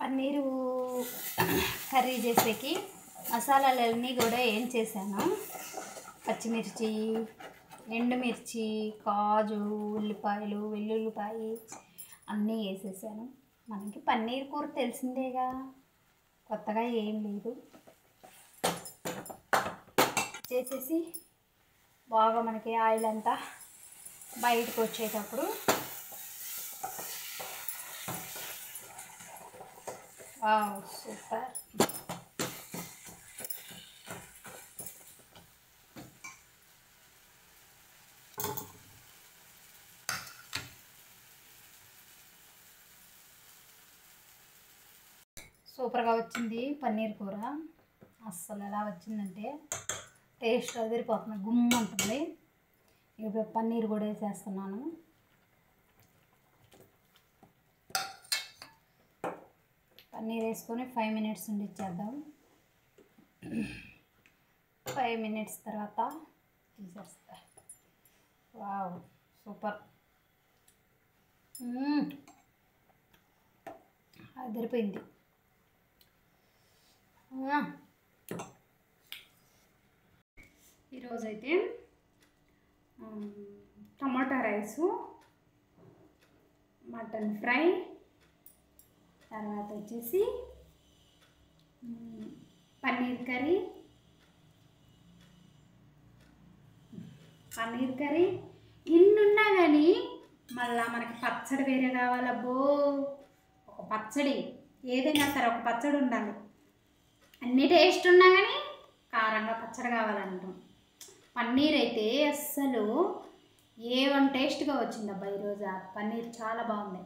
Paneer curry చేసేకి మసాలాలన్నీ కూడా ఏం చేశాను, పచ్చిమిర్చి, ఎండుమిర్చి, కాజు, ఉల్లిపాయలు, వెల్లుల్లిపాయ అన్నీ వేసేసాను. మనకి పన్నీర్ కూర తెలిసిందేగా, కొత్తగా ఏం లేదు. చేసేసి బాగా మనకి ఆయిల్ అంతా బయటకు వచ్చేటప్పుడు సూపర్. సూపర్గా వచ్చింది పన్నీర్ కూర. అస్సలు ఎలా వచ్చిందంటే టేస్ట్ అదిరిపోతుంది, గుమ్మంటుంది. ఇప్పుడు పన్నీర్ కూడా వేసేస్తున్నాను. పన్నీర్ వేసుకొని 5 మినిట్స్ ఉండిచ్చేద్దాం. 5 మినిట్స్ తర్వాత తీసేస్తా. వావ్ సూపర్, అదిరిపోయింది. ఈరోజైతే టమాటా రైసు, మటన్ ఫ్రై, తర్వాత వచ్చేసి పన్నీర్ కర్రీ ఇన్నున్నా కానీ మళ్ళీ మనకి పచ్చడి వేరే కావాలబ్బో. ఒక పచ్చడి ఏదైనా సరే ఒక పచ్చడి ఉండాలి. అన్ని టేస్ట్ ఉన్నా కానీ కారంగా పచ్చడి కావాలంటాం. పన్నీర్ అయితే అస్సలు A1 టేస్ట్గా వచ్చిందబ్బా ఈరోజు. పన్నీర్ చాలా బాగుంది.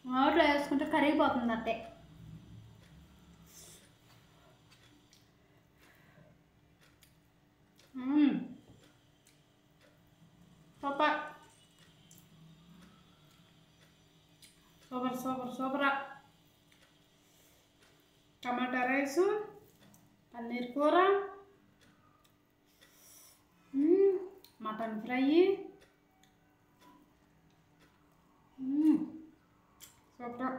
నోట్లో వేసుకుంటే కరిగిపోతుంది అంతే. సూపర్ సూపర్ సూపర్ సూపరా. టమాటా రైసు, పన్నీర్ కూర, మటన్ ఫ్రై, సూపర్.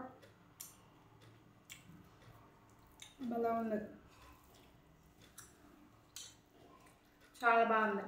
భలే ఉంది, చాలా బాగుంది.